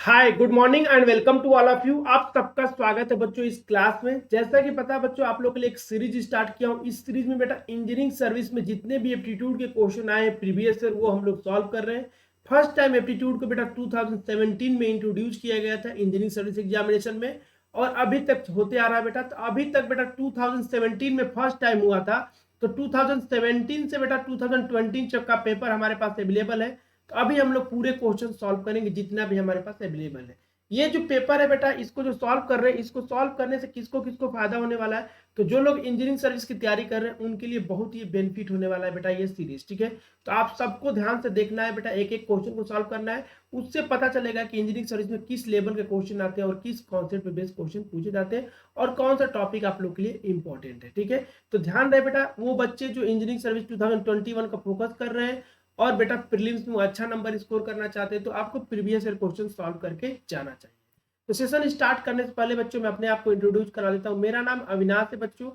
Hi good morning and welcome to all of you. आप सबका स्वागत है बच्चों इस क्लास में। जैसा कि पता है बच्चों, आप लोग के लिए एक सीरीज स्टार्ट किया हूं। इस सीरीज में बेटा इंजीनियरिंग सर्विस में जितने भी एप्टीट्यूड के क्वेश्चन आए हैं प्रीवियस ईयर, वो हम लोग सॉल्व कर रहे हैं। फर्स्ट टाइम एप्टीट्यूड को बेटा 2017 में इंट्रोड्यूस किया गया था इंजीनियरिंग सर्विस एग्जामिनेशन में, और अभी तक होते आ रहा है बेटा। तो अभी तक बेटा 2017 में फर्स्ट टाइम हुआ था, तो 2017 से बेटा 2020 तक का पेपर हमारे पास अवेलेबल है। तो अभी हम लोग पूरे क्वेश्चन सॉल्व करेंगे जितना भी हमारे पास अवेलेबल है। ये जो पेपर है बेटा, इसको जो सॉल्व कर रहे हैं, इसको सॉल्व करने से किसको किसको फायदा होने वाला है, तो जो लोग इंजीनियरिंग सर्विस की तैयारी कर रहे हैं उनके लिए बहुत ही बेनिफिट होने वाला है बेटा ये सीरीज। ठीक है, तो आप सबको ध्यान से देखना है बेटा, एक एक क्वेश्चन को सॉल्व करना है। उससे पता चलेगा कि इंजीनियरिंग सर्विस में किस लेवल के क्वेश्चन आते हैं और किस कॉन्सेप्ट पे बेस्ड क्वेश्चन पूछे जाते हैं और कौन सा टॉपिक आप लोग के लिए इंपॉर्टेंट है। ठीक है, तो ध्यान रहे बेटा, वो बच्चे जो इंजीनियरिंग सर्विस 2021 का फोकस कर रहे हैं और बेटा प्रीलिम्स में अच्छा नंबर स्कोर करना चाहते हैं, तो आपको प्रीवियस ईयर क्वेश्चन सॉल्व करके जाना चाहिए। तो सेशन स्टार्ट करने से पहले बच्चों मैं अपने आप को इंट्रोड्यूस करा देता हूँ। मेरा नाम अविनाश है बच्चों,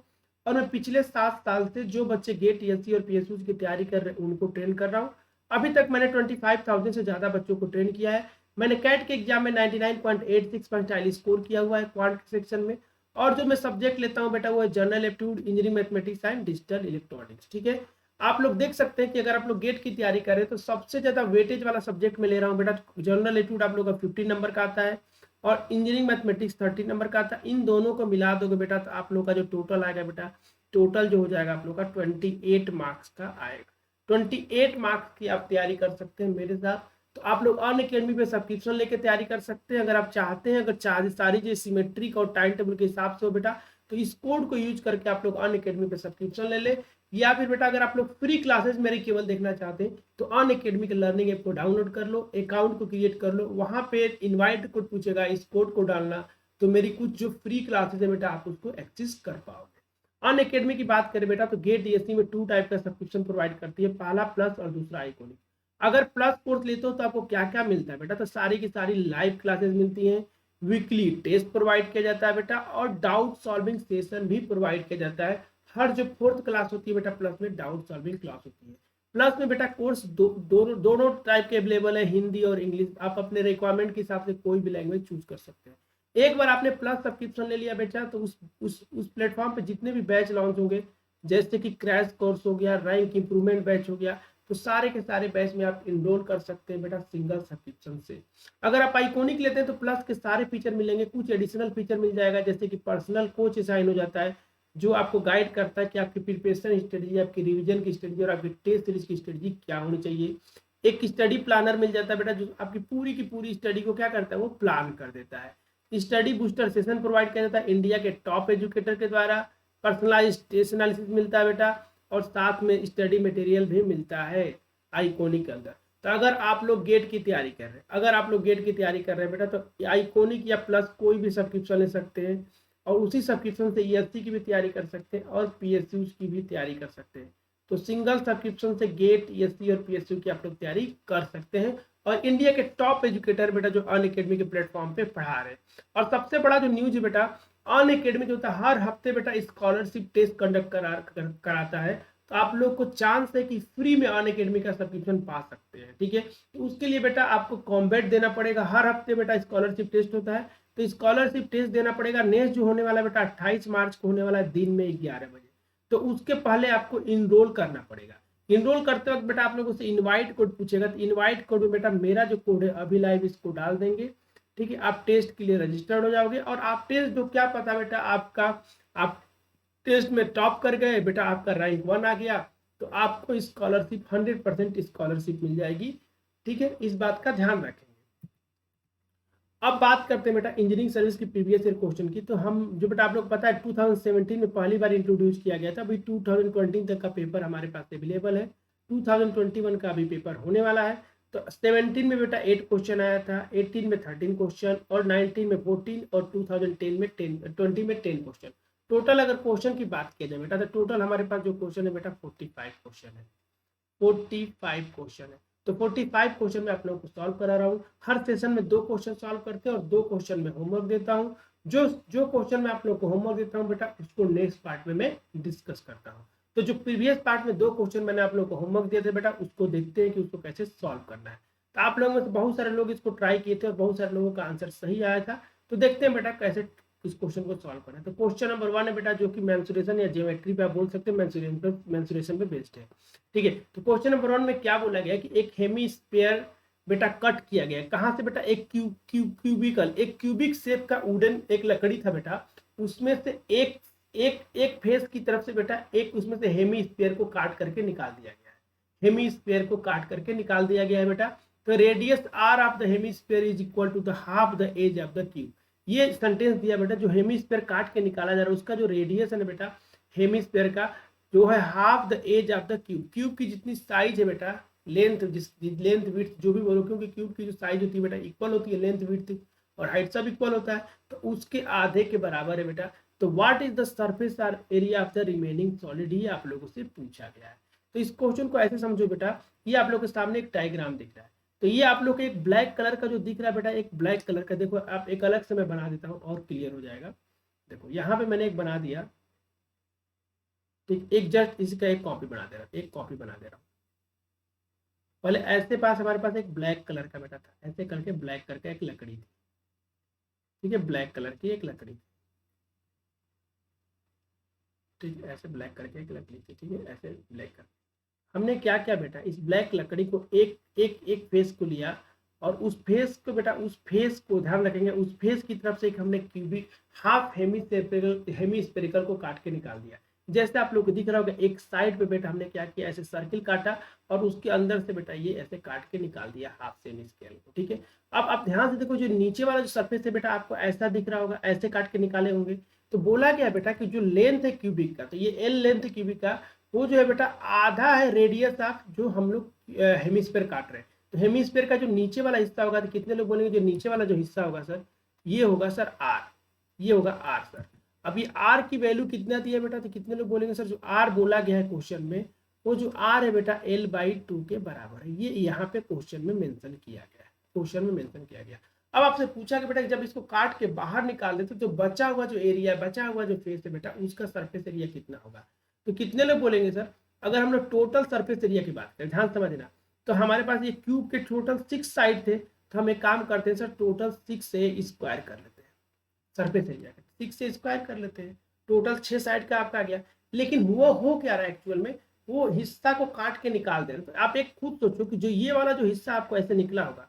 और मैं पिछले 7 साल से जो बच्चे गेट एससी और पीएसयू की तैयारी कर रहे हैं उनको ट्रेन कर रहा हूँ। अभी तक मैंने 25,000 से ज़्यादा बच्चों को ट्रेन किया है। मैंने कैट के एग्जाम में 99.86 परसेंटाइल स्कोर किया हुआ है क्वांट सेक्शन में। और जो मैं सब्जेक्ट लेता हूँ बेटा वो है general aptitude, engineering mathematics and digital electronics. ठीक है, आप लोग देख सकते हैं कि अगर आप लोग गेट की तैयारी करें तो सबसे ज़्यादा वेटेज वाला सब्जेक्ट में ले रहा हूँ बेटा। जनरल एप्टीट्यूड आप लोग का 15 नंबर का आता है और इंजीनियरिंग मैथमेटिक्स 30 नंबर का आता है। इन दोनों को मिला दोगे बेटा तो आप लोग का जो टोटल आएगा बेटा, टोटल जो हो जाएगा आप लोग का 28 मार्क्स का आएगा। 28 मार्क्स की आप तैयारी कर सकते हैं मेरे साथ। तो आप लोग अनअकैडमी पे सब्सक्रिप्शन लेके तैयारी कर सकते हैं अगर आप चाहते हैं। अगर सारी जो सिमेट्रिक और टाइम टेबल के हिसाब से हो बेटा, तो इस कोड को यूज करके आप लोग अनअकैडमी पे सब्सक्रिप्शन ले ले। या फिर बेटा अगर आप लोग फ्री क्लासेस मेरे केवल देखना चाहते हैं तो अनअकैडमी के लर्निंग ऐप को डाउनलोड कर लो, अकाउंट को क्रिएट कर लो, वहां पे इनवाइट कोड पूछेगा, इस कोड को डालना, तो मेरी कुछ जो फ्री क्लासेस है बेटा आप उसको एक्सेस कर पाओगे। अनअकैडमी की बात करें बेटा तो गेट डीएससी में 2 टाइप का सब्सक्रिप्शन प्रोवाइड करती है, पहला प्लस और दूसरा आइकॉनिक। अगर प्लस कोर्स लेते हो तो आपको क्या क्या मिलता है बेटा, तो सारी की सारी लाइव क्लासेस मिलती हैं, वीकली टेस्ट प्रोवाइड किया जाता है बेटा, और डाउट सॉल्विंग सेशन भी प्रोवाइड किया जाता है। हर जो 4th क्लास होती है बेटा प्लस में डाउट सॉल्विंग क्लास होती है। प्लस में बेटा कोर्स दोनों टाइप के अवेलेबल है, हिंदी और इंग्लिश। आप अपने रिक्वायरमेंट के हिसाब से कोई भी लैंग्वेज चूज कर सकते हैं। एक बार आपने प्लस सब्सक्रिप्शन ले लिया बेटा तो उस प्लेटफॉर्म पे जितने भी बैच लॉन्च होंगे, जैसे कि क्रैश कोर्स हो गया, रैंक इंप्रूवमेंट बैच हो गया, तो सारे के सारे बैच में आप इनरोल कर सकते हैं बेटा सिंगल सब्सक्रिप्शन से। अगर आप आइकॉनिक लेते हैं तो प्लस के सारे फीचर मिलेंगे, कुछ एडिशनल फीचर मिल जाएगा, जैसे कि पर्सनल कोच असाइन हो जाता है जो आपको गाइड करता है कि आपकी प्रिपरेशन स्ट्रेटजी, आपकी रिवीजन की स्ट्रेटजी और आपकी टेस्ट सीरीज की स्ट्रेटजी क्या होनी चाहिए। एक स्टडी प्लानर मिल जाता है बेटा जो आपकी पूरी की पूरी स्टडी को क्या करता है, वो प्लान कर देता है। स्टडी बूस्टर सेशन प्रोवाइड किया जाता है इंडिया के टॉप एजुकेटर के द्वारा। पर्सनलाइज टेस्ट एनालिसिस मिलता है बेटा, और साथ में स्टडी मटेरियल भी मिलता है आइकॉनिक के अंदर। तो अगर आप लोग गेट की तैयारी कर रहे हैं, बेटा, तो आइकॉनिक या प्लस कोई भी सब्सक्रिप्शन ले सकते हैं, और उसी सब्सक्रिप्शन से ईएससी की भी तैयारी कर सकते हैं और पीएसयू की भी तैयारी कर सकते हैं। तो सिंगल सब्सक्रिप्शन से गेट, ईएससी और पीएसयू की आप लोग तैयारी कर सकते हैं, और इंडिया के टॉप एजुकेटर बेटा जो अनअकैडमी के प्लेटफॉर्म पे पढ़ा रहे हैं। और सबसे बड़ा जो न्यूज है बेटा, अनअकैडमी जो होता है हर हफ्ते बेटा स्कॉलरशिप टेस्ट कंडक्ट कराता है। तो आप लोग को चांस है कि फ्री में अनअकैडमी का सब्सक्रिप्शन पा सकते हैं। ठीक है, तो उसके लिए बेटा आपको कॉम्बेट देना पड़ेगा। हर हफ्ते बेटा स्कॉलरशिप टेस्ट होता है, तो स्कॉलरशिप टेस्ट देना पड़ेगा। नेक्स्ट जो होने वाला बेटा 28 मार्च को होने वाला है, दिन में 11 बजे। तो उसके पहले आपको इनरोल करना पड़ेगा। इनरोल करते वक्त बेटा आप लोगों से इनवाइट कोड पूछेगा, तो इनवाइट कोड में बेटा मेरा जो कोड है अभी लाइव इसको डाल देंगे। ठीक है, आप टेस्ट के लिए रजिस्टर्ड हो जाओगे, और आप टेस्ट जो क्या पता बेटा आपका, आप टेस्ट में टॉप कर गए बेटा, आपका रैंक 1 आ गया, तो आपको स्कॉलरशिप 100% स्कॉलरशिप मिल जाएगी। ठीक है, इस बात का ध्यान रखें। अब बात करते हैं बेटा इंजीनियरिंग सर्विस की प्रीवियस ईयर क्वेश्चन की। तो हम जो बेटा आप लोग पता है 2017 में पहली बार इंट्रोड्यूस किया गया था, अभी 2020 तक का पेपर हमारे पास अवेलेबल है। 2021 का अभी पेपर होने वाला है। तो 17 में बेटा 8 क्वेश्चन आया था, 18 में 13 क्वेश्चन, और 19 में 14, और 2010 में 20 में 10 क्वेश्चन। टोटल अगर क्वेश्चन की बात की जाए बेटा, तो टोटल हमारे पास जो क्वेश्चन है बेटा 45 क्वेश्चन है। 45 क्वेश्चन है। तो 45 क्वेश्चन में आप लोगों को सॉल्व करा रहा हूँ। हर सेशन में 2 क्वेश्चन सॉल्व करते हैं और 2 क्वेश्चन में होमवर्क देता हूँ। जो जो क्वेश्चन में आप लोग को होमवर्क देता हूँ बेटा, उसको नेक्स्ट पार्ट में मैं डिस्कस करता हूँ। तो जो प्रीवियस पार्ट में 2 क्वेश्चन मैंने आप लोग को होमवर्क दिए थे बेटा, उसको देखते हैं कि उसको कैसे सॉल्व करना है। तो आप लोगों में से बहुत सारे लोग इसको ट्राई किए थे और बहुत सारे लोगों का आंसर सही आया था। तो देखते हैं बेटा कैसे इस क्वेश्चन को सॉल्व करें। तो क्वेश्चन नंबर 1 है बेटा, जो कि मेंसुरेशन या ज्योमेट्री पे आप बोल सकते हैं, मेंसुरेशन पे बेस्ड है। ठीक है, तो क्वेश्चन नंबर 1 में क्या बोला गया कि एक हेमीस्फीयर बेटा कट किया गया। कहाँ से बेटा? एक क्यूबिकल, एक क्यूबिक शेप का वुडन एक लकड़ी था बेटा, उसमें से एक एक एक फेस की तरफ से बेटा एक उसमें से हेमीस्फीयर को काट करके निकाल दिया गया है। हेमीस्फीयर को काट करके निकाल दिया गया है बेटा। तो radius are of the hemisphere is equal to the half the age of the cube. ये सेंटेंस दिया बेटा, जो हेमीस्फीयर काट के निकाला जा रहा है उसका जो रेडियस है ना बेटा हेमीस्फीयर का, जो है half the age of the cube. Cube की जितनी साइज है बेटा, लेंथ, जिस लेंथ विड्थ जो भी बोलो, क्योंकि क्यूब की जो साइज होती है बेटा इक्वल होती है, लेंथ विड्थ और हाइट सब इक्वल होता है, तो उसके आधे के बराबर है बेटा। तो व्हाट इज द सरफेस और area of the remaining solid, ये आप लोगों से पूछा गया है। तो इस क्वेश्चन को ऐसे समझो बेटा, ये आप लोग के सामने एक डायग्राम दिख रहा है। तो ये आप लोग को एक ब्लैक कलर का जो दिख रहा है बेटा, एक ब्लैक कलर का, देखो आप एक अलग से मैं बना देता हूँ और क्लियर हो जाएगा। देखो यहाँ पे मैंने एक बना दिया, ठीक, एक जस्ट इसका एक कॉपी बना दे रहा हूँ, एक कॉपी बना दे रहा हूँ। पहले ऐसे पास हमारे पास एक ब्लैक कलर का बेटा था, ऐसे करके ब्लैक करके एक लकड़ी थी, ठीक है, ब्लैक कलर की एक लकड़ी थी, ठीक है, ऐसे ब्लैक करके एक लकड़ी थी, ठीक है, ऐसे ब्लैक कर हमने क्या किया बेटा, इस ब्लैक लकड़ी को एक एक एक फेस को लिया और उस फेस को बेटा, उस फेस को ध्यान रखेंगे, उस फेस की तरफ से एक हमने क्यूबिक हाफ हेमी स्पेरिकल को काट के निकाल दिया। जैसे आप लोग को दिख रहा होगा, एक साइड पे बेटा हमने क्या किया, ऐसे सर्किल काटा और उसके अंदर से बेटा ये ऐसे काट के निकाल दिया हाफ सेमी स्केल को, ठीक है। अब आप ध्यान से देखो, जो नीचे वाला जो सरफेस है बेटा आपको ऐसा दिख रहा होगा, ऐसे काट के निकाले होंगे। तो बोला गया बेटा कि जो लेंथ है क्यूबिक का, तो ये एल लेंथ क्यूबिक का, वो जो है बेटा आधा है रेडियस ऑफ जो हम लोग हेमिस्फीयर काट रहे हैं। तो हेमिस्फीयर का जो नीचे वाला हिस्सा होगा, तो कितने लोग बोलेंगे जो नीचे वाला जो हिस्सा होगा सर, ये होगा सर आर, ये होगा आर सर। अब ये आर की वैल्यू कितना दी है बेटा, तो कितने लोग बोलेंगे सर जो आर बोला गया है क्वेश्चन में, वो जो आर है बेटा L/2 के बराबर है। ये यहाँ पे क्वेश्चन में मेंशन किया गया है, क्वेश्चन में मेंशन किया गया। अब आपसे पूछा कि बेटा जब इसको काट के बाहर निकाल देते तो बचा हुआ जो एरिया, बचा हुआ जो फेस है बेटा, उसका सरफेस एरिया कितना होगा। तो कितने लोग बोलेंगे सर, अगर हम लोग टोटल सरफेस एरिया की बात करें, ध्यान समझना, तो हमारे पास ये क्यूब के टोटल 6 साइड थे, तो हम एक काम करते हैं सर, टोटल 6 से स्क्वायर कर लेते हैं सरफेस एरिया का, 6 से स्क्वायर कर लेते हैं, टोटल 6 साइड का आपका आ गया। लेकिन वो हो क्या रहा है एक्चुअल में, वो हिस्सा को काट के निकाल दे रहे हैं। तो आप एक खुद सोचो कि जो ये वाला जो हिस्सा आपको ऐसे निकला होगा,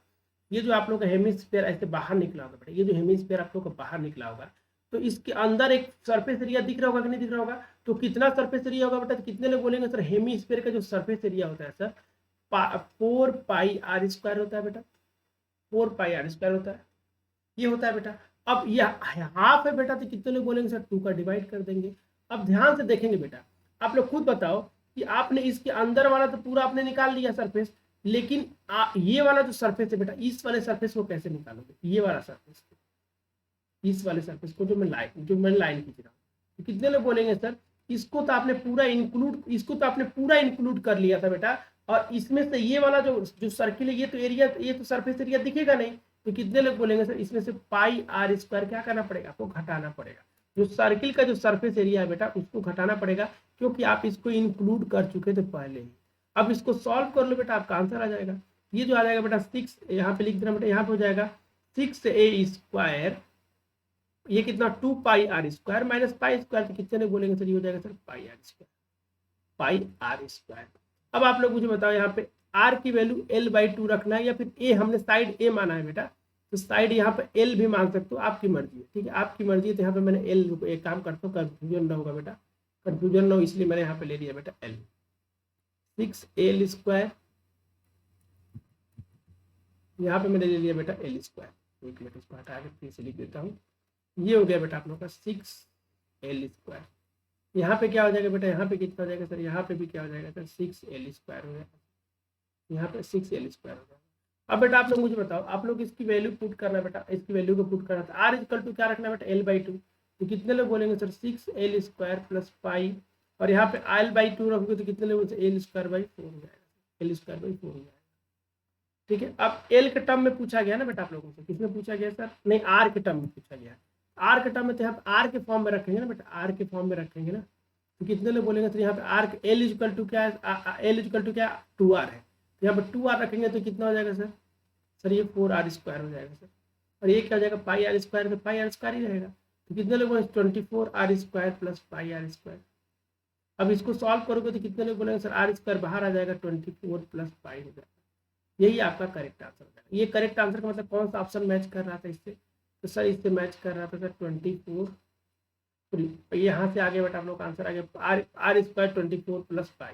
ये जो आप लोग का हेमिस्फीयर ऐसे बाहर निकला होगा बेटा, ये जो हेमिस्फीयर आप लोग का बाहर निकला होगा, तो इसके अंदर एक सरफेस एरिया दिख रहा होगा कि नहीं दिख रहा होगा। तो कितना सरफेस एरिया होगा बेटा, तो कितने लोग बोलेंगे सर हेमिस्फीयर का जो सरफेस एरिया होता है सर 4πr² होता है बेटा, 4πr² होता है, ये होता है बेटा। अब ये हाफ है बेटा, तो कितने लोग बोलेंगे सर 2 का डिवाइड कर देंगे। अब ध्यान से देखेंगे बेटा, आप लोग खुद बताओ कि आपने इसके अंदर वाला तो पूरा आपने निकाल लिया सरफेस, लेकिन ये वाला जो सरफेस है बेटा, इस वाले सरफेस को कैसे निकालोगे, ये वाला सरफेस, इस वाले सरफेस को जो मैं लाइन खींच रहा हूँ, तो कितने लोग बोलेंगे सर इसको तो आपने पूरा इंक्लूड कर लिया था बेटा, और इसमें से ये वाला जो सर्किल है, ये तो एरिया, ये तो सरफेस एरिया दिखेगा नहीं। तो कितने लोग बोलेंगे सर इसमें से πr² क्या करना पड़ेगा, आपको घटाना पड़ेगा। जो सर्किल का जो सरफेस एरिया है बेटा उसको घटाना पड़ेगा, क्योंकि आप इसको इंक्लूड कर चुके थे पहले ही। अब इसको सॉल्व कर लो बेटा, आपका आंसर आ जाएगा। ये जो आ जाएगा बेटा 6, यहाँ पे लिख देना बेटा, यहाँ पे हो जाएगा 6a², ये कितना 2πr² माइनस π², तो कितने लोग बोलेंगे सर ये हो जाएगा सर πr²। अब आप लोग मुझे बताओ, यहाँ पे r की वैल्यू L/2 रखना है या फिर a, हमने साइड a माना है बेटा, तो साइड यहाँ पे L भी मान सकते हो, आपकी मर्जी है, ठीक है, आपकी मर्जी है। तो यहाँ पे मैंने L, एक काम करता हूँ, कंफ्यूजन ना होगा बेटा, कंफ्यूजन ना हो इसलिए मैंने यहाँ पे ले लिया बेटा L, 6l², यहाँ पे मैंने ले लिया बेटा L²। एक मिनट इसको हटा के फिर से लिख देता हूँ, ये हो गया बेटा आप लोग का 6l²। यहाँ पे क्या हो जाएगा बेटा, यहाँ पे कितना हो जाएगा सर, यहाँ पे भी क्या हो जाएगा सर 6l² हो जाएगा, यहाँ पे 6l² हो जाएगा। अब बेटा आप लोग मुझे बताओ, आप लोग इसकी वैल्यू पुट करना बेटा, इसकी वैल्यू को पुट करना, तो r इक्वल टू क्या रखना बेटा L/2। तो कितने लोग बोलेंगे सर 6l² प्लस पाई, और यहाँ पे L/2 रखोगे तो कितने लोग L²/4 हो जाएगा, L²/4 हो जाएगा, ठीक है। अब L के टर्म में पूछा गया ना बेटा आप लोगों से, किसमें पूछा गया सर, नहीं R के टर्म में पूछा गया। R के टर्म में तो यहाँ पे R के फॉर्म में रखेंगे ना बेटा, R के फॉर्म में रखेंगे ना, तो कितने लोग बोलेंगे सर यहाँ पे R L इक्वल टू क्या है, L इक्वल टू क्या 2R है, तो यहाँ पे 2R रखेंगे तो कितना हो जाएगा सर सर ये 4r² हो जाएगा सर, और ये क्या हो जाएगा पाई आर स्क्वायर, तो पाई आर स्क्वायर ही रहेगा। तो कितने लोग बोले 24r² plus pi are square. अब इसको सॉल्व करोगे तो कितने लोग बोलेंगे सर आर स्क्वायर बाहर आ जाएगा, 24 प्लस पाई हो जाएगा। यही आपका करेक्ट आंसर हो जाएगा। ये करेक्ट आंसर का मतलब कौन सा ऑप्शन मैच कर रहा था इससे, तो सर इससे मैच कर रहा था सर 24। यहाँ से आगे बेटा आप लोग का आंसर आ गया आर² 24 plus pi.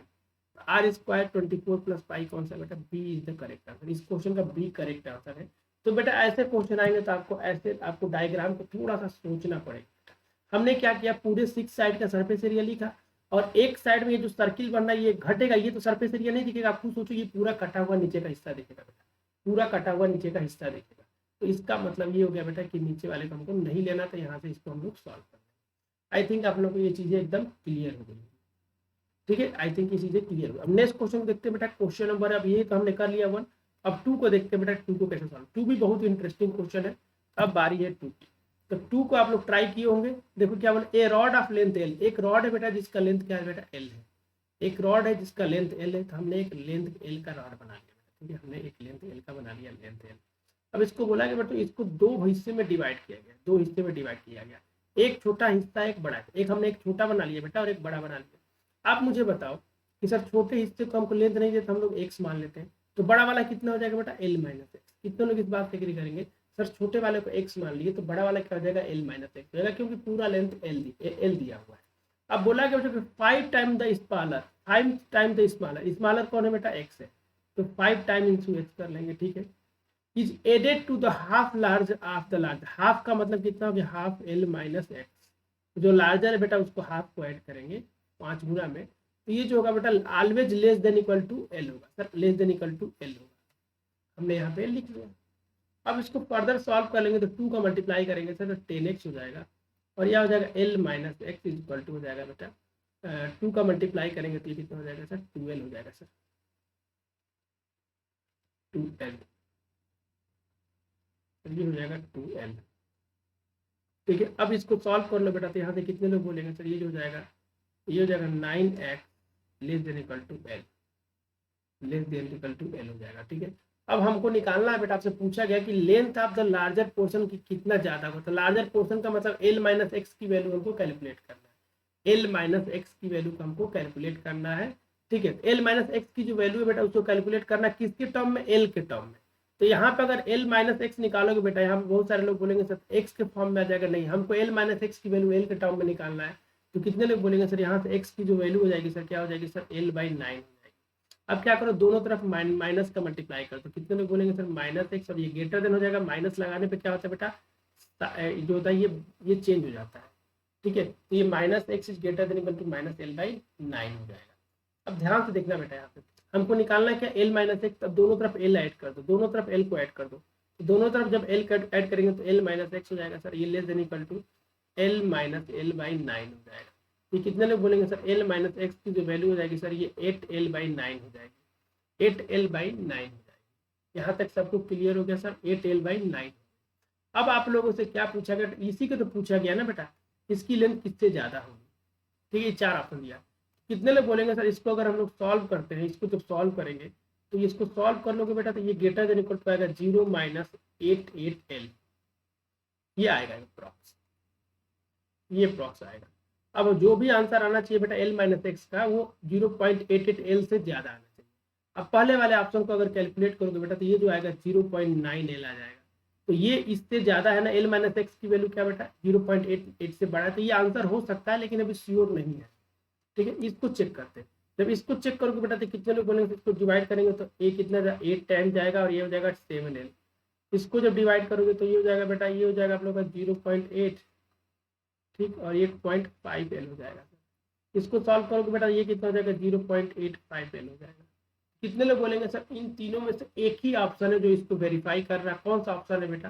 r² 24 plus pi कौन सा बेटा, B is the correct answer. इस क्वेश्चन का बी करेक्ट आंसर है। तो बेटा ऐसे क्वेश्चन आएंगे तो आपको डायग्राम को थोड़ा सा सोचना पड़ेगा। हमने क्या किया, पूरे 6 साइड का सरफेस एरिया लिखा, और एक साइड में ये जो सर्किल बन रहा है ये घटेगा, ये तो सरफेस एरिया नहीं दिखेगा, आप खुद सोचो ये पूरा कटा हुआ नीचे का हिस्सा दिखेगा बेटा, पूरा कटा हुआ नीचे का हिस्सा दिखेगा। तो इसका मतलब ये हो गया बेटा कि नीचे वाले को हमको नहीं लेना था, यहाँ से इसको हम लोग सॉल्व कर। आई थिंक आप लोग को ये चीजें एकदम क्लियर हो गई, ठीक है। आई थिंक ये चीजें क्लियर हो। अब नेक्स्ट क्वेश्चन देखते हैं बेटा, क्वेश्चन नंबर, अब ये तो हमने कर लिया 1, अब 2 को देखते हैं बेटा, 2 को कैसे सॉल्व। 2 भी बहुत इंटरेस्टिंग क्वेश्चन है। अब बारी है 2 की। तो 2 को आप लोग ट्राई किए होंगे। देखो क्या बोले, ए रॉड ऑफ लेंथ एल, एक रॉड है बेटा जिसका लेंथ क्या है बेटा एल है, एक रॉड है जिसका लेंथ एल है। तो हमने एक लेंथ एल का रॉड बना लिया, ठीक है, हमने एक लेंथ एल का बना लिया, लेंथ एल। अब इसको बोला कि बेटा इसको 2 हिस्से में डिवाइड किया गया, 2 हिस्से में डिवाइड किया गया, एक छोटा हिस्सा एक बड़ा, एक हमने एक छोटा बना लिया बेटा और एक बड़ा बना लिया। आप मुझे बताओ कि सर छोटे हिस्से को हमको लेंथ नहीं देता, हम लोग एक्स मान लेते हैं, तो बड़ा वाला कितना हो जाएगा बेटा एल माइनस एक्स। कितने लोग इस बात से एग्री करेंगे, सर छोटे वाले को एक्स मान लिए तो बड़ा वाला क्या हो जाएगा एल माइनस एक्स हो जाएगा, क्योंकि पूरा लेंथ एल दिया हुआ है। अब बोला कि बेटा 5 time the smaller, 5 time the smaller, smaller कौन है बेटा एक्स है, तो 5 टाइम इंटू एक्स कर लेंगे, ठीक है। Is added to the half large of the large, half का मतलब कितना हो गया हाफ एल माइनस एक्स, जो लार्जर है बेटा उसको हाफ को ऐड करेंगे 5 गुना में, तो ये जो होगा बेटा always less than equal to l होगा। Sir less than equal to l होगा, हमने यहाँ पे लिख लिया। अब इसको फर्दर सॉल्व कर लेंगे तो 2 का मल्टीप्लाई करेंगे सर तो 10x हो जाएगा, और यह हो जाएगा L minus x is equal to हो जाएगा बेटा 2 का मल्टीप्लाई करेंगे तो ये कितना हो जाएगा सर 2l हो जाएगा सर 2l, ये हो जाएगा 2l, ठीक है। अब इसको सॉल्व कर लो बेटा, तो यहाँ से कितने लोग बोलेंगे सर ये जो हो जाएगा, ये हो जाएगा 9x less than equal to L, less than equal to L हो जाएगा, ठीक है। अब हमको निकालना है बेटा, आपसे पूछा गया कि length of the larger portion की कितना ज्यादा होता है। लार्जर पोर्शन का मतलब एल माइनस एक्स की वैल्यू हमको कैलकुलेट करना है, एल माइनस एक्स की वैल्यू को हमको कैलकुलेट करना है, ठीक है। एल माइनस एक्स की जो वैल्यू है बेटा उसको कैलकुलेट करना किसके टर्म में, एल के टर्म में। तो यहाँ पे अगर एल माइनस एक्स निकालोगे बेटा, यहाँ पे बहुत सारे लोग बोलेंगे सर एक्स के फॉर्म में आ जाएगा, नहीं, हमको एल माइनस एक्स की वैल्यू एल के टर्म में निकालना है। तो कितने लोग बोलेंगे सर यहाँ से एक्स की जो वैल्यू हो जाएगी सर क्या हो जाएगी सर एल/9 हो जाएगी। अब क्या करो, दोनों तरफ माइनस का मल्टीप्लाई करो, तो कितने लोग बोलेंगे सर माइनस एक्स, और ये ग्रेटर देन हो जाएगा, माइनस लगाने पे क्या होता है बेटा जो होता है ये चेंज हो जाता है, ठीक है। तो ये minus x is greater than equal to minus एल/9 हो जाएगा। अब ध्यान से देखना बेटा, यहाँ पे हमको निकालना है क्या एल माइनस एक्स, अब दोनों तरफ एल ऐड कर दो, दोनों तरफ एल को ऐड कर दो, तो दोनों तरफ जब एल ऐड करेंगे तो एल माइनस एक्स हो जाएगा सर, ये less than equal to l minus एल/9 हो जाएगा। ये कितने लोग बोलेंगे सर एल माइनस एक्स की जो वैल्यू हो जाएगी सर ये 8l/9 हो जाएगी, 8l/9 हो जाएगी। यहाँ तक सबको क्लियर हो गया सर, 8l/9। अब आप लोगों से क्या पूछा गया, इसी को तो पूछा गया ना बेटा, इसकी लेंथ किससे ज्यादा होगी, ठीक है। 4 ऑप्शन दिया, कितने लोग बोलेंगे सर इसको अगर हम लोग सॉल्व करते हैं, इसको जब सॉल्व करेंगे तो इसको सॉल्व कर लोगे बेटा तो ये ग्रेटर देन इक्वल टू आएगा 0 - 88l, ये आएगा अप्रॉक्स, ये अप्रॉक्स आएगा। अब जो भी आंसर आना चाहिए बेटा एल माइनस एक्स का वो 0.88l से ज्यादा आना चाहिए। अब पहले वाले ऑप्शन को अगर कैलकुलेट करोगे बेटा तो ये जो आएगा 0.9l आ जाएगा, तो ये इससे ज्यादा है ना, एल माइनस एक्स की वैल्यू क्या बेटा 0.88 से बड़ा है, तो ये आंसर हो सकता है लेकिन अभी श्योर नहीं है, ठीक है। इसको चेक करते हैं, जब इसको चेक करोगे बेटा तो कितने लोग बोलेंगे, इसको डिवाइड करेंगे तो ए कितना 8 टाइम जाएगा और ये हो जाएगा 7l। इसको जब डिवाइड करोगे तो ये हो जाएगा बेटा, ये हो जाएगा आप लोग का 0.8, ठीक, और ये 0.5l हो जाएगा। इसको सॉल्व करोगे बेटा ये कितना हो जाएगा 0.85l हो जाएगा। कितने लोग बोलेंगे सर इन तीनों में से एक ही ऑप्शन है जो इसको वेरीफाई कर रहा है, कौन सा ऑप्शन है बेटा,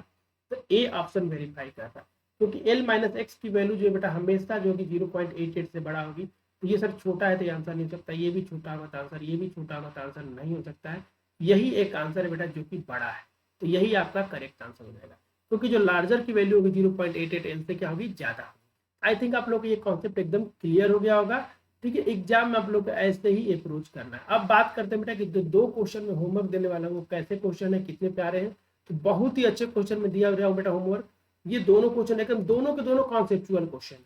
तो ए ऑप्शन वेरीफाई कर रहा है, क्योंकि एल माइनस एक्स की वैल्यू जो है बेटा हमेशा जो कि 0.88 से बड़ा होगी, तो ये सर छोटा है तो ये आंसर नहीं हो सकता, ये भी छोटा होगा तो आंसर, ये भी छोटा होगा तो आंसर नहीं हो सकता है, यही एक आंसर है बेटा जो कि बड़ा है, तो यही आपका करेक्ट आंसर हो जाएगा, क्योंकि जो लार्जर की वैल्यू होगी 0.88l से क्या होगी ज्यादा। आई थिंक आप लोग को ये कॉन्सेप्ट एकदम क्लियर हो गया होगा, ठीक है। एग्जाम में आप लोग को ऐसे ही अप्रोच करना है। अब बात करते हैं बेटा कि 2 क्वेश्चन में होमवर्क देने वाला वो कैसे क्वेश्चन है, कितने प्यारे हैं, तो बहुत ही अच्छे क्वेश्चन में दिया गया बेटा होमवर्क। ये दोनों क्वेश्चन एकदम दोनों के दोनों कॉन्सेप्चुअल क्वेश्चन है।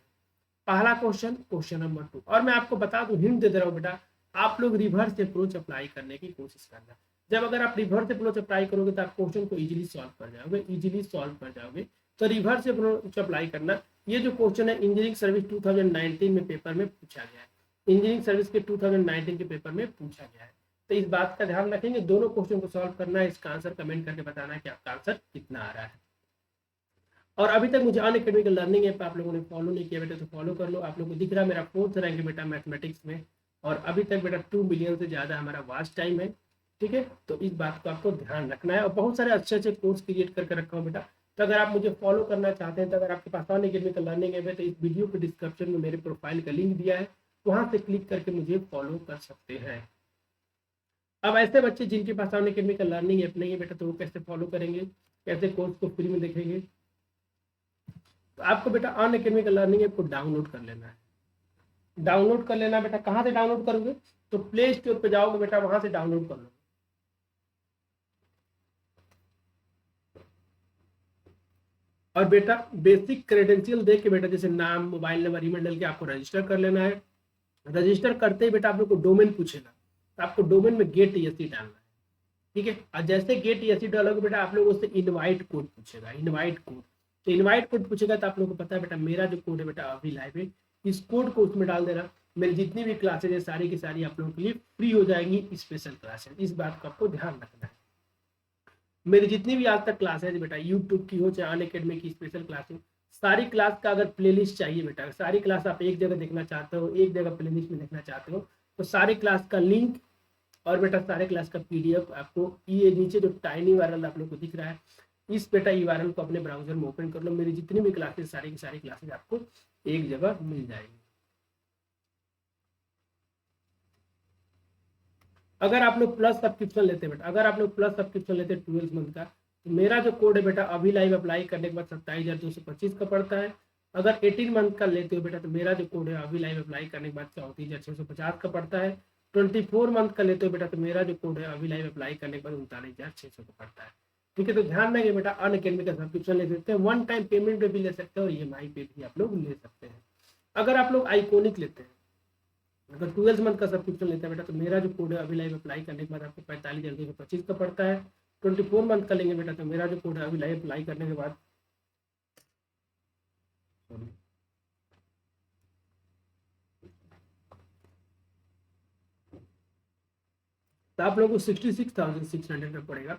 पहला क्वेश्चन, क्वेश्चन नंबर 2। और मैं आपको बता दूं, हिंट दे रहा हूँ बेटा, आप लोग रिवर्स अप्रोच अप्लाई करने की कोशिश करना। जब अगर आप रिवर्स अप्रोच अप्लाई करोगे तो आप क्वेश्चन को इजीली सॉल्व कर जाओगे, इजीली सॉल्व कर जाओगे। तो रिवर्स अप्रोच अप्लाई करना। ये जो क्वेश्चन है इंजीनियरिंग सर्विस 2019 में पेपर में पूछा गया है, इंजीनियरिंग सर्विस के 2019 के पेपर में पूछा गया है। तो इस बात का ध्यान रखेंगे, दोनों क्वेश्चन को सॉल्व करना है, इसका आंसर कमेंट करके बताना है कि आपका आंसर कितना आ रहा है। और अभी तक मुझे अनअकैडमी लर्निंग ऐप आप लोगों ने फॉलो नहीं किया बेटा तो फॉलो कर लो। आप लोगों को दिख रहा है मेरा 4th रैंक है बेटा मैथमेटिक्स में, और अभी तक बेटा 2 मिलियन से ज़्यादा हमारा वॉच टाइम है। ठीक है, तो इस बात को आपको ध्यान रखना है। और बहुत सारे अच्छे अच्छे कोर्स क्रिएट करके रखा हूँ बेटा। तो अगर आप मुझे फॉलो करना चाहते हैं, तो अगर आपके पास अनअकैडमी लर्निंग ऐप है तो इस वीडियो के डिस्क्रिप्शन में मेरे प्रोफाइल का लिंक दिया है, वहाँ से क्लिक करके मुझे फॉलो कर सकते हैं। अब ऐसे बच्चे जिनके पास अनअकैडमी लर्निंग ऐप नहीं है बेटा, तो वो कैसे फॉलो करेंगे, कैसे कोर्स को फ्री में देखेंगे? तो आपको बेटा अनअकैडमी लर्निंग ऐप को डाउनलोड कर लेना है। डाउनलोड कर लेना बेटा। कहाँ से डाउनलोड करोगे? तो प्ले स्टोर पे जाओगे बेटा, वहां से डाउनलोड कर लो। और बेटा बेसिक क्रेडेंशियल दे के बेटा, जैसे नाम, मोबाइल नंबर, ईमेल डाल के आपको रजिस्टर कर लेना है। रजिस्टर करते ही बेटा आप लोग को डोमेन पूछेगा, तो आपको डोमेन में गेट ईएससी डालना है। ठीक है, और जैसे गेट ईएससी डालोगे बेटा, आप लोगों से इनवाइट कोड पूछेगा, इनवाइट कोड। तो इनवाइट कोड पूछेगा तो आप लोगों को पता है बेटा, मेरा जो कोड है बेटा अभी लाइव है, इस कोड को उसमें डाल देना। मेरी जितनी भी क्लासेज है सारी की सारी आप लोगों के लिए फ्री हो जाएंगी, स्पेशल क्लासेज। इस बात का आपको ध्यान रखना है। मेरी जितनी भी आज तक क्लासेज बेटा यूट्यूब की हो चाहे अनअकैडमी की स्पेशल क्लास हो, सारी क्लास का अगर प्लेलिस्ट चाहिए बेटा, सारी क्लास आप एक जगह देखना चाहते हो, एक जगह प्लेलिस्ट में देखना चाहते हो, तो सारी क्लास का लिंक और बेटा सारे क्लास का पीडीएफ आपको ये नीचे जो टाइनी यूआरएल आप लोग को दिख रहा है, इस बेटा यूआरएल को अपने ब्राउजर में ओपन कर लो। मेरी जितनी भी क्लासेस सारी की सारी क्लासेस आपको एक जगह मिल जाएगी। अगर आप लोग प्लस सब्सक्रिप्शन लेते हैं बेटा, अगर आप लोग प्लस सब्सक्रिप्शन लेते हैं 12 मंथ का, तो मेरा जो कोड है बेटा अभी लाइव अप्लाई करने के बाद 27,225 का पड़ता है। अगर 18 मंथ का लेते हो बेटा, तो मेरा जो कोड है अभी लाइव अप्लाई करने के बाद 34,650 का पड़ता है। 24 मंथ का लेते हो बेटा, तो मेरा जो कोड है अभी लाइव अप्लाई करने के बाद 39,600 का पड़ता है। ठीक है, तो ध्यान रखिए बेटा, अनअकैडमी का सब्सक्रिप्शन ले सकते हैं, वन टाइम पेमेंट पे भी ले सकते हैं, और ईएमआई पे भी आप लोग ले सकते हैं। अगर आप लोग आइकॉनिक लेते हैं, अगर 12 मंथ का सब्सक्रिप्शन लेता है बेटा, तो मेरा जो कोड है अभी लाइव अप्लाई करने के बाद आपको 45,225 का पड़ता है। 24 मंथ का लेंगे बेटा, तो मेरा जो कोड है अभी लाइव अप्लाई करने के बाद तो आप लोगों को 66,600 का पड़ेगा।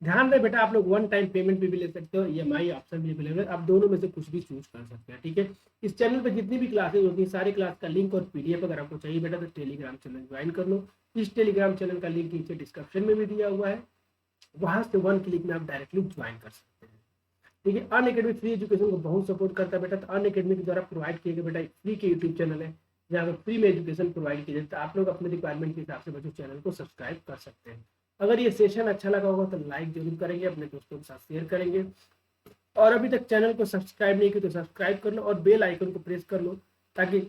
ध्यान रहे बेटा, आप लोग वन टाइम पेमेंट भी ले सकते हो, ईएमआई ऑप्शन भी अवेलेबल है, आप दोनों में से कुछ भी चूज कर सकते हैं। ठीक है, इस चैनल पे जितनी भी क्लासेज होती है सारी क्लास का लिंक और पीडीएफ अगर आपको चाहिए बेटा, तो टेलीग्राम चैनल ज्वाइन कर लो। इस टेलीग्राम चैनल का लिंक नीचे डिस्क्रिप्शन में भी दिया हुआ है, वहां से 1 क्लिक में आप डायरेक्टली ज्वाइन कर सकते हैं। ठीक है, अनअकैडमी फ्री एजुकेशन को बहुत सपोर्ट करता है बेटा। तो अनअकैडमी के द्वारा प्रोवाइड किए गए बेटा फ्री के यूट्यूब चैनल है, जहाँ पर फ्री में एजुकेशन प्रोवाइड की जाती है। आप लोग अपने रिक्वायरमेंट के हिसाब से बच्चों चैनल को सब्सक्राइब कर सकते हैं। अगर ये सेशन अच्छा लगा होगा तो लाइक जरूर करेंगे, अपने दोस्तों के साथ शेयर करेंगे, और अभी तक चैनल को सब्सक्राइब नहीं किया तो सब्सक्राइब कर लो और बेल आइकन को प्रेस कर लो, ताकि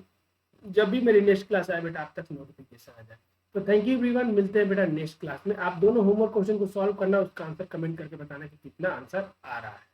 जब भी मेरी नेक्स्ट क्लास आए बेटा आप तक नोटिफिकेशन आ जाए। तो थैंक यू एवरीवन, मिलते हैं बेटा नेक्स्ट क्लास में। आप दोनों होमवर्क क्वेश्चन को सॉल्व करना, उसका आंसर कमेंट करके बताना कि कितना आंसर आ रहा है।